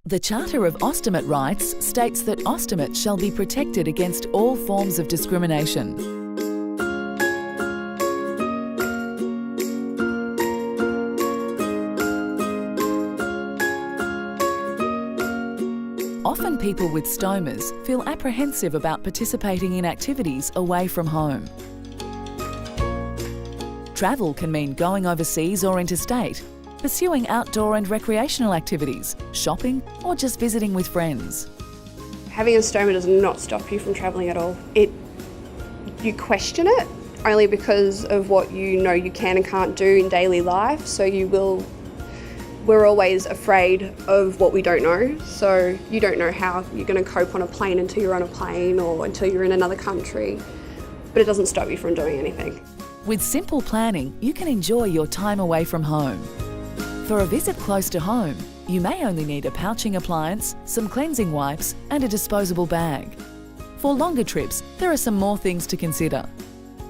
The Charter of Ostomate Rights states that ostomates shall be protected against all forms of discrimination. Often people with stomas feel apprehensive about participating in activities away from home. Travel can mean going overseas or interstate, pursuing outdoor and recreational activities, shopping, or just visiting with friends. Having a stoma does not stop you from travelling at all. You question it only because of what you know you can and can't do in daily life, so we're always afraid of what we don't know. So you don't know how you're going to cope on a plane until you're on a plane or until you're in another country, but it doesn't stop you from doing anything. With simple planning, you can enjoy your time away from home. For a visit close to home, you may only need a pouching appliance, some cleansing wipes, and a disposable bag. For longer trips, there are some more things to consider.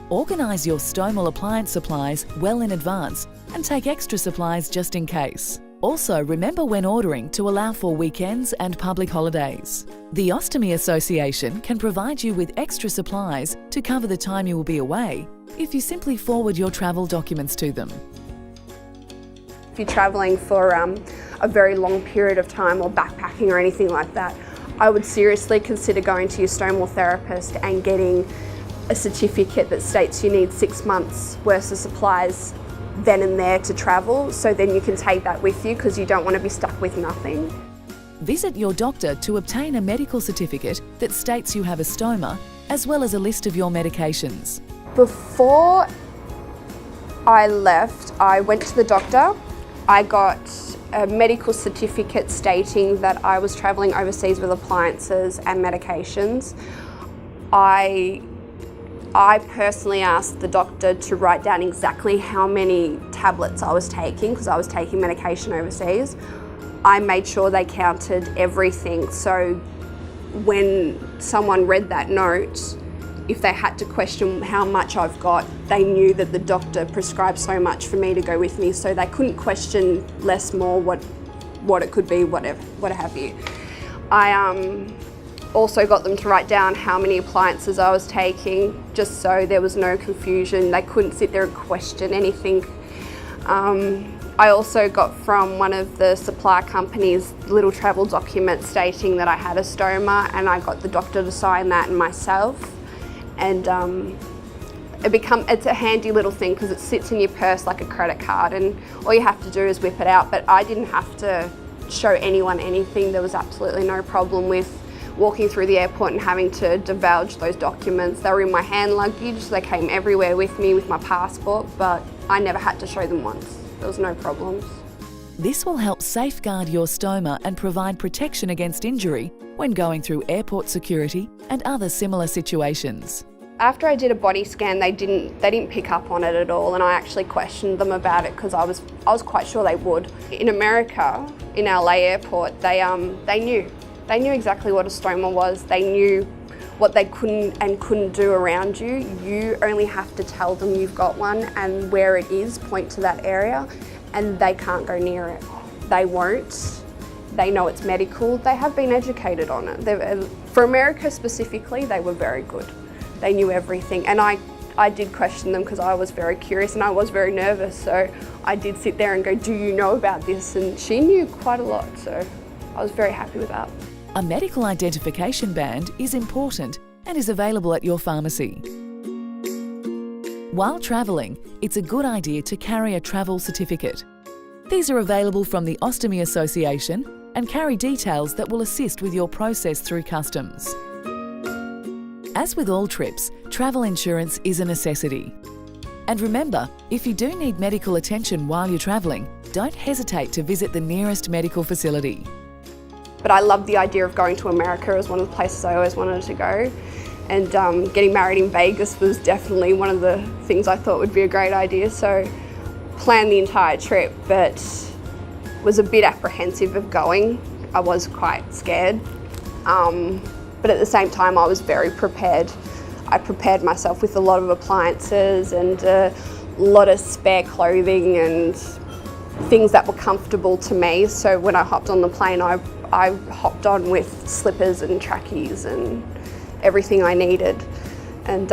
Organise your stomal appliance supplies well in advance and take extra supplies just in case. Also, remember when ordering to allow for weekends and public holidays. The Ostomy Association can provide you with extra supplies to cover the time you will be away if you simply forward your travel documents to them. If you're travelling for a very long period of time or backpacking or anything like that, I would seriously consider going to your stomal therapist and getting a certificate that states you need 6 months worth of supplies then and there to travel, so then you can take that with you because you don't want to be stuck with nothing. Visit your doctor to obtain a medical certificate that states you have a stoma, as well as a list of your medications. Before I left, I went to the doctor. I got a medical certificate stating that I was travelling overseas with appliances and medications. I personally asked the doctor to write down exactly how many tablets I was taking because I was taking medication overseas. I made sure they counted everything, so when someone read that note, if they had to question how much I've got, they knew that the doctor prescribed so much for me to go with me, so they couldn't question less more what it could be, whatever, what have you. I also got them to write down how many appliances I was taking, just so there was no confusion. They couldn't sit there and question anything. I also got from one of the supply companies little travel documents stating that I had a stoma, and I got the doctor to sign that and myself. And it's a handy little thing because it sits in your purse like a credit card, and all you have to do is whip it out. But I didn't have to show anyone anything. There was absolutely no problem with walking through the airport and having to divulge those documents. They were in my hand luggage. They came everywhere with me with my passport, but I never had to show them once. There was no problems. This will help safeguard your stoma and provide protection against injury when going through airport security and other similar situations. After I did a body scan, they didn't pick up on it at all, and I actually questioned them about it because I was quite sure they would. In America, in LA airport, they knew exactly what a stoma was. They knew what they couldn't and couldn't do around you. You only have to tell them you've got one and where it is, point to that area, and they can't go near it. They won't. They know it's medical. They have been educated on it. For America specifically, they were very good. They knew everything, and I did question them because I was very curious and I was very nervous, so I did sit there and go, do you know about this? And she knew quite a lot, so I was very happy with that. A medical identification band is important and is available at your pharmacy. While travelling, it's a good idea to carry a travel certificate. These are available from the Ostomy Association and carry details that will assist with your process through customs. As with all trips, travel insurance is a necessity. And remember, if you do need medical attention while you're travelling, don't hesitate to visit the nearest medical facility. But I love the idea of going to America. It was one of the places I always wanted to go. And getting married in Vegas was definitely one of the things I thought would be a great idea. So planned the entire trip, but was a bit apprehensive of going. I was quite scared. But at the same time, I was very prepared. I prepared myself with a lot of appliances and a lot of spare clothing and things that were comfortable to me. So when I hopped on the plane, I I hopped on with slippers and trackies and everything I needed. And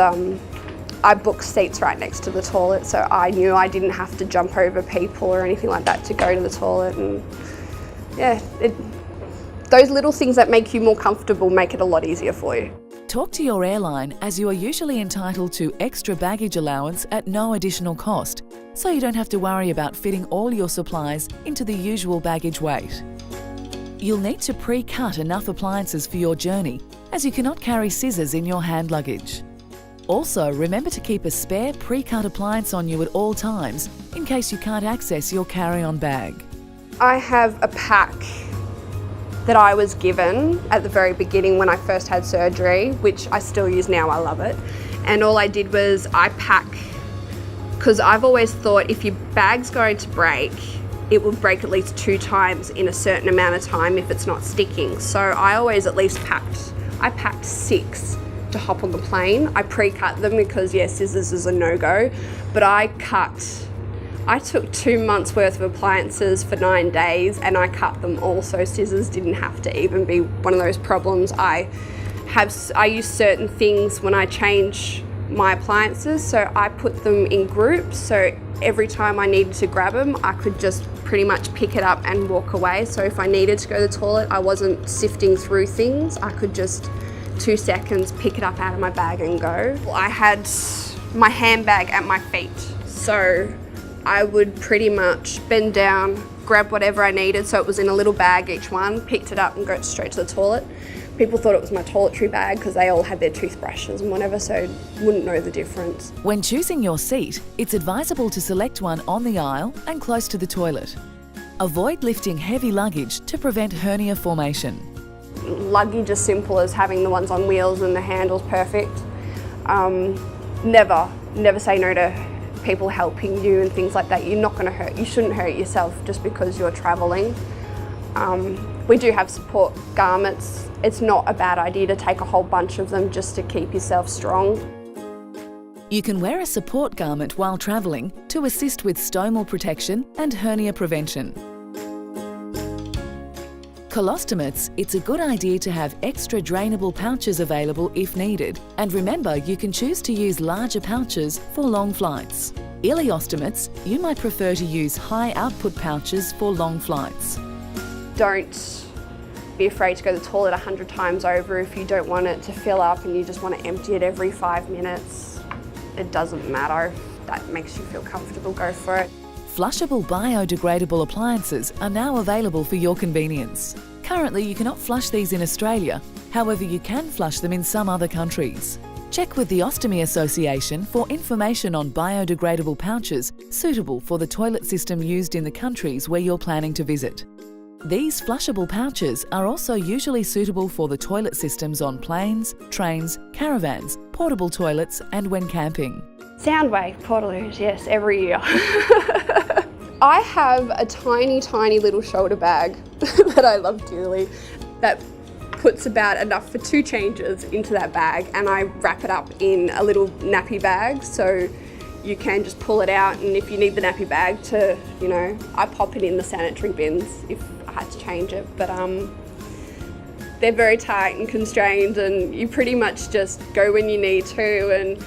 I booked seats right next to the toilet, so I knew I didn't have to jump over people or anything like that to go to the toilet. And yeah, those little things that make you more comfortable make it a lot easier for you. Talk to your airline, as you are usually entitled to extra baggage allowance at no additional cost, so you don't have to worry about fitting all your supplies into the usual baggage weight. You'll need to pre-cut enough appliances for your journey, as you cannot carry scissors in your hand luggage. Also, remember to keep a spare pre-cut appliance on you at all times in case you can't access your carry-on bag. I have a pack that I was given at the very beginning when I first had surgery, which I still use now, I love it. And all I did was I pack, because I've always thought if your bag's going to break, it will break at least 2 times in a certain amount of time if it's not sticking. So I always at least I packed 6 to hop on the plane. I pre-cut them because scissors is a no-go, but I took 2 months worth of appliances for 9 days and I cut them all, so scissors didn't have to even be one of those problems. I use certain things when I change my appliances, so I put them in groups, so every time I needed to grab them, I could just pretty much pick it up and walk away. So if I needed to go to the toilet, I wasn't sifting through things. I could just 2 seconds, pick it up out of my bag and go. I had my handbag at my feet, so I would pretty much bend down, grab whatever I needed, so it was in a little bag each one, picked it up and go straight to the toilet. People thought it was my toiletry bag because they all had their toothbrushes and whatever, so wouldn't know the difference. When choosing your seat, it's advisable to select one on the aisle and close to the toilet. Avoid lifting heavy luggage to prevent hernia formation. Luggage is simple as having the ones on wheels and the handle's perfect. Never say no to people helping you and things like that. You're not going to you shouldn't hurt yourself just because you're travelling. We do have support garments. It's not a bad idea to take a whole bunch of them just to keep yourself strong. You can wear a support garment while travelling to assist with stomal protection and hernia prevention. Colostomates, it's a good idea to have extra drainable pouches available if needed, and remember you can choose to use larger pouches for long flights. Ileostomates, you might prefer to use high output pouches for long flights. Don't be afraid to go to the toilet 100 times over if you don't want it to fill up and you just want to empty it every 5 minutes. It doesn't matter. If that makes you feel comfortable, go for it. Flushable biodegradable appliances are now available for your convenience. Currently, you cannot flush these in Australia, however you can flush them in some other countries. Check with the Ostomy Association for information on biodegradable pouches suitable for the toilet system used in the countries where you're planning to visit. These flushable pouches are also usually suitable for the toilet systems on planes, trains, caravans, portable toilets and when camping. Soundwave portaloos, yes, every year. I have a tiny little shoulder bag that I love dearly that puts about enough for 2 changes into that bag, and I wrap it up in a little nappy bag so you can just pull it out, and if you need the nappy bag to, I pop it in the sanitary bins if I had to change it, but they're very tight and constrained and you pretty much just go when you need to, and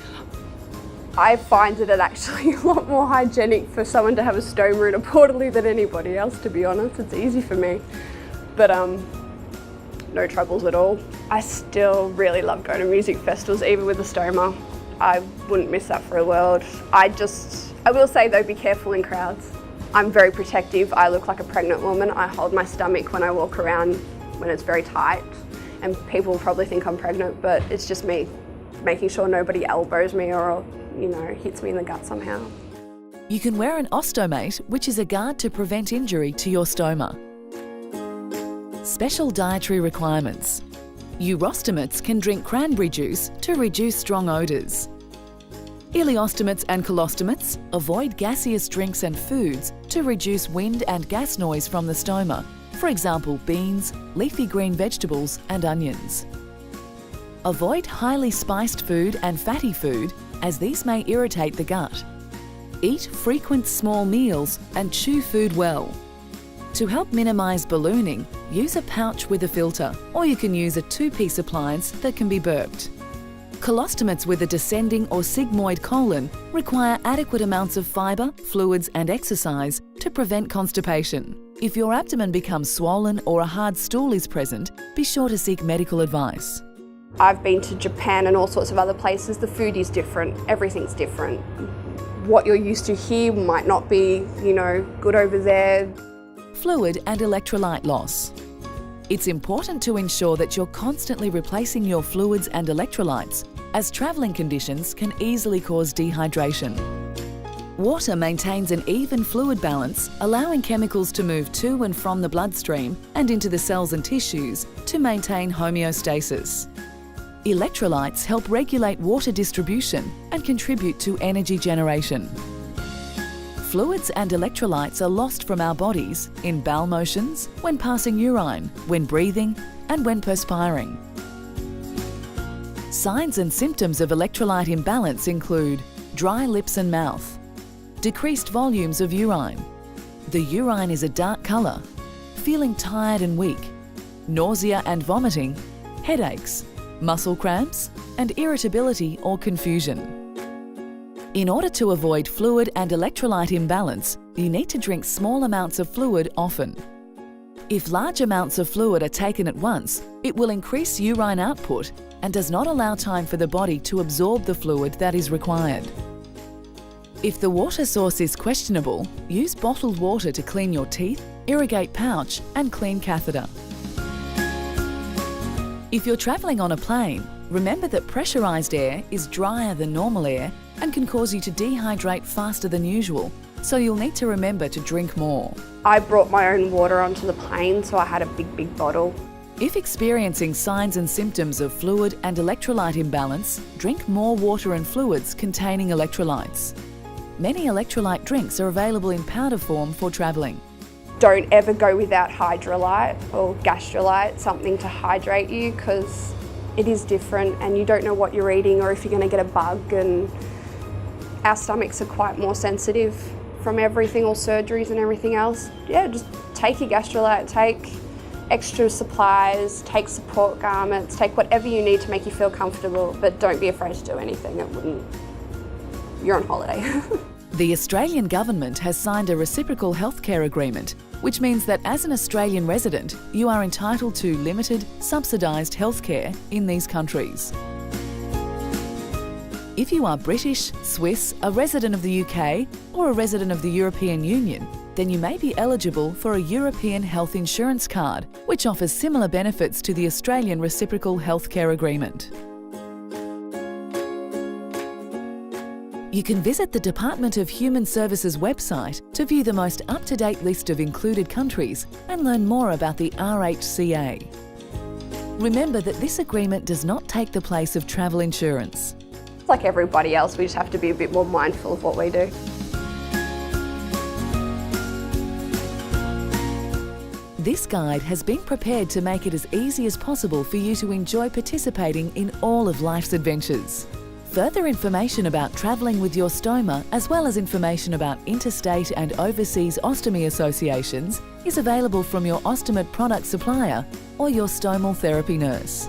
I find it actually a lot more hygienic for someone to have a stoma in a portaloo than anybody else, to be honest. It's easy for me, but no troubles at all. I still really love going to music festivals, even with a stoma. I wouldn't miss that for a world. I will say though, be careful in crowds. I'm very protective. I look like a pregnant woman. I hold my stomach when I walk around when it's very tight, and people will probably think I'm pregnant, but it's just me making sure nobody elbows me or hits me in the gut somehow. You can wear an Ostomate, which is a guard to prevent injury to your stoma. Special dietary requirements. Urostomates can drink cranberry juice to reduce strong odours. Ileostomates and colostomates avoid gaseous drinks and foods to reduce wind and gas noise from the stoma, for example beans, leafy green vegetables and onions. Avoid highly spiced food and fatty food, as these may irritate the gut. Eat frequent small meals and chew food well. To help minimise ballooning, use a pouch with a filter, or you can use a two-piece appliance that can be burped. Colostomates with a descending or sigmoid colon require adequate amounts of fibre, fluids and exercise to prevent constipation. If your abdomen becomes swollen or a hard stool is present, be sure to seek medical advice. I've been to Japan and all sorts of other places. The food is different, everything's different. What you're used to here might not be, good over there. Fluid and electrolyte loss. It's important to ensure that you're constantly replacing your fluids and electrolytes, as travelling conditions can easily cause dehydration. Water maintains an even fluid balance, allowing chemicals to move to and from the bloodstream and into the cells and tissues to maintain homeostasis. Electrolytes help regulate water distribution and contribute to energy generation. Fluids and electrolytes are lost from our bodies in bowel motions, when passing urine, when breathing, and when perspiring. Signs and symptoms of electrolyte imbalance include dry lips and mouth, decreased volumes of urine, the urine is a dark colour, feeling tired and weak, nausea and vomiting, headaches, muscle cramps, and irritability or confusion. In order to avoid fluid and electrolyte imbalance, you need to drink small amounts of fluid often. If large amounts of fluid are taken at once, it will increase urine output and does not allow time for the body to absorb the fluid that is required. If the water source is questionable, use bottled water to clean your teeth, irrigate pouch, and clean catheter. If you're travelling on a plane, remember that pressurised air is drier than normal air and can cause you to dehydrate faster than usual, so you'll need to remember to drink more. I brought my own water onto the plane, so I had a big bottle. If experiencing signs and symptoms of fluid and electrolyte imbalance, drink more water and fluids containing electrolytes. Many electrolyte drinks are available in powder form for travelling. Don't ever go without hydrolyte or gastrolyte, something to hydrate you, because it is different and you don't know what you're eating or if you're going to get a bug, and our stomachs are quite more sensitive from everything, all surgeries and everything else. Yeah, just take your gastrolyte, take extra supplies, take support garments, take whatever you need to make you feel comfortable, but don't be afraid to do anything. You're on holiday. The Australian government has signed a reciprocal healthcare agreement, which means that as an Australian resident, you are entitled to limited, subsidised healthcare in these countries. If you are British, Swiss, a resident of the UK, or a resident of the European Union, then you may be eligible for a European health insurance card, which offers similar benefits to the Australian reciprocal healthcare agreement. You can visit the Department of Human Services website to view the most up-to-date list of included countries and learn more about the RHCA. Remember that this agreement does not take the place of travel insurance. Like everybody else, we just have to be a bit more mindful of what we do. This guide has been prepared to make it as easy as possible for you to enjoy participating in all of life's adventures. Further information about travelling with your stoma, as well as information about interstate and overseas ostomy associations, is available from your Ostomate product supplier or your stomal therapy nurse.